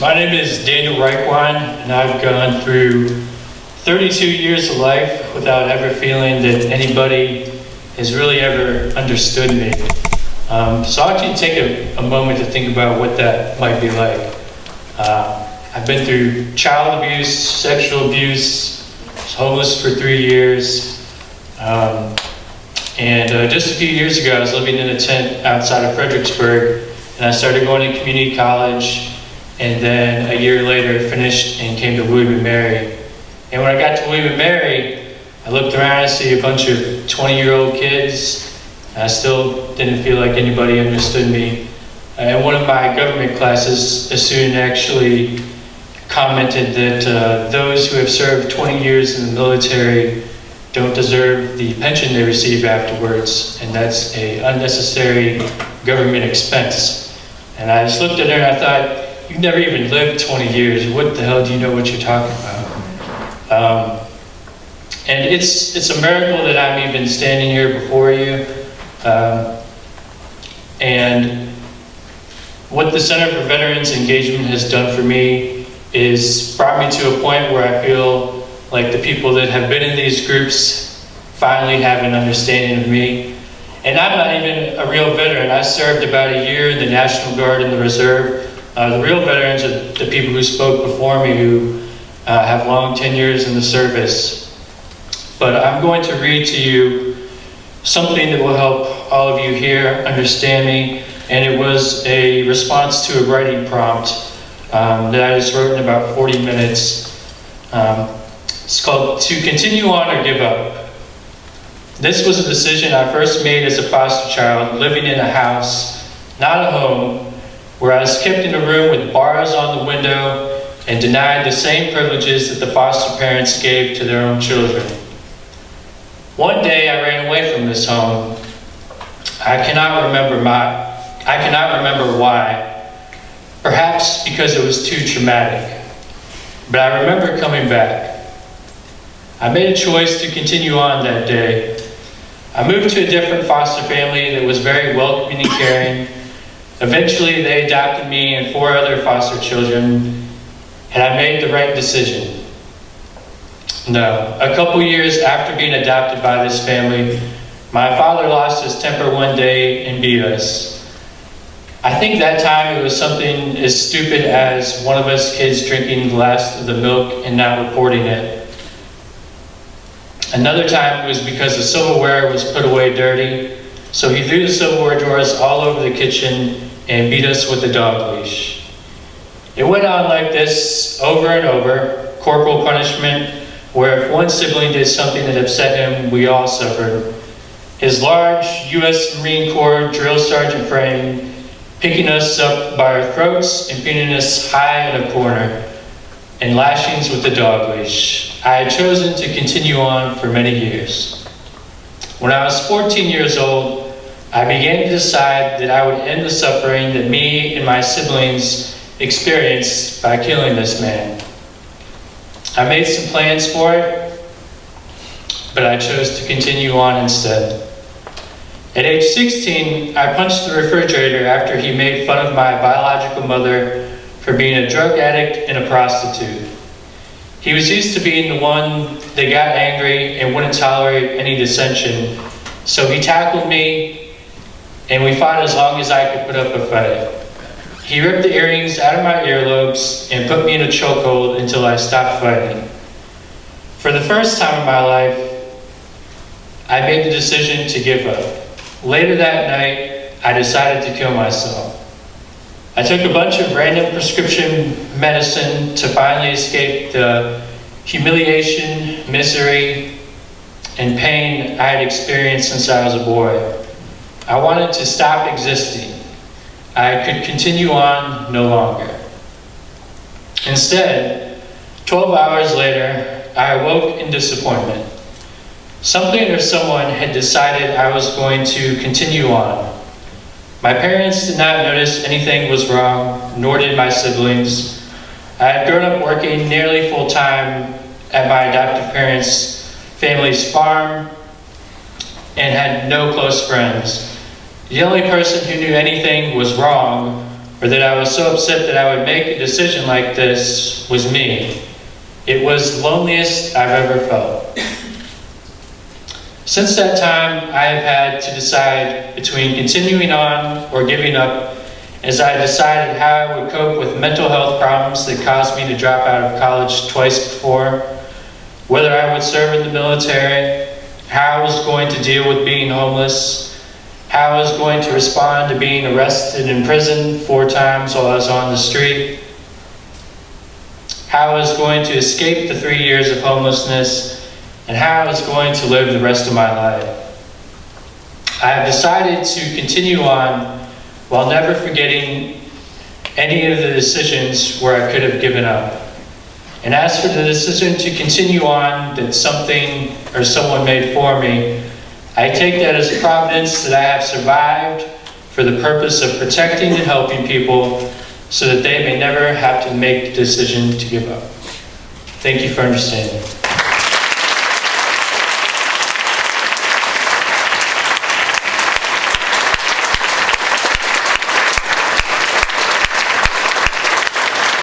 My name is Daniel Reichwein, and I've gone through 32 years of life without ever feeling that anybody has really ever understood me. So I want you to take a moment to think about what that might be like. I've been through child abuse, sexual abuse, was homeless for 3 years, and just a few years ago I was living in a tent outside of Fredericksburg, and I started going to community college, and then a year later finished and came to William & Mary. And when I got to William & Mary, I looked around and see a bunch of 20-year-old kids. I still didn't feel like anybody understood me. In one of my government classes, a student actually commented that those who have served 20 years in the military don't deserve the pension they receive afterwards, and that's an unnecessary government expense. And I just looked at her and I thought, you've never even lived 20 years. What the hell do you know what you're talking about? And it's a miracle that I'm even standing here before you. And what the Center for Veterans Engagement has done for me is brought me to a point where I feel like the people that have been in these groups finally have an understanding of me. And I'm not even a real veteran. I served about a year in the National Guard and the Reserve. The real veterans are the people who spoke before me, who have long tenures in the service. But I'm going to read to you something that will help all of you here understand me. And it was a response to a writing prompt that I just wrote in about 40 minutes. It's called "To Continue On or Give Up." This was a decision I first made as a foster child, living in a house, not a home, where I was kept in a room with bars on the window and denied the same privileges that the foster parents gave to their own children. One day I ran away from this home. I cannot remember why. Perhaps because it was too traumatic. But I remember coming back. I made a choice to continue on that day. I moved to a different foster family that was very welcoming and caring. Eventually, they adopted me and 4 other foster children, and I made the right decision. No, a couple years after being adopted by this family, my father lost his temper one day and beat us. I think that time it was something as stupid as one of us kids drinking the last of the milk and not reporting it. Another time it was because the silverware was put away dirty, so he threw the silverware drawers all over the kitchen and beat us with a dog leash. It went on like this over and over, corporal punishment, where if one sibling did something that upset him, we all suffered. His large U.S. Marine Corps drill sergeant frame picking us up by our throats and pinning us high in a corner, and lashings with the dog leash. I had chosen to continue on for many years. When I was 14 years old, I began to decide that I would end the suffering that me and my siblings experienced by killing this man. I made some plans for it, but I chose to continue on instead. At age 16, I punched the refrigerator after he made fun of my biological mother for being a drug addict and a prostitute. He was used to being the one that got angry and wouldn't tolerate any dissension, so he tackled me and we fought as long as I could put up a fight. He ripped the earrings out of my earlobes and put me in a chokehold until I stopped fighting. For the first time in my life, I made the decision to give up. Later that night, I decided to kill myself. I took a bunch of random prescription medicine to finally escape the humiliation, misery, and pain I had experienced since I was a boy. I wanted to stop existing. I could continue on no longer. Instead, 12 hours later, I awoke in disappointment. Something or someone had decided I was going to continue on. My parents did not notice anything was wrong, nor did my siblings. I had grown up working nearly full-time at my adoptive parents' family's farm and had no close friends. The only person who knew anything was wrong or that I was so upset that I would make a decision like this was me. It was the loneliest I've ever felt. Since that time, I have had to decide between continuing on or giving up, as I decided how I would cope with mental health problems that caused me to drop out of college twice before, whether I would serve in the military, how I was going to deal with being homeless, how I was going to respond to being arrested in prison 4 times while I was on the street, how I was going to escape the 3 years of homelessness, and how I was going to live the rest of my life. I have decided to continue on while never forgetting any of the decisions where I could have given up. And as for the decision to continue on that something or someone made for me, I take that as providence that I have survived for the purpose of protecting and helping people so that they may never have to make the decision to give up. Thank you for understanding.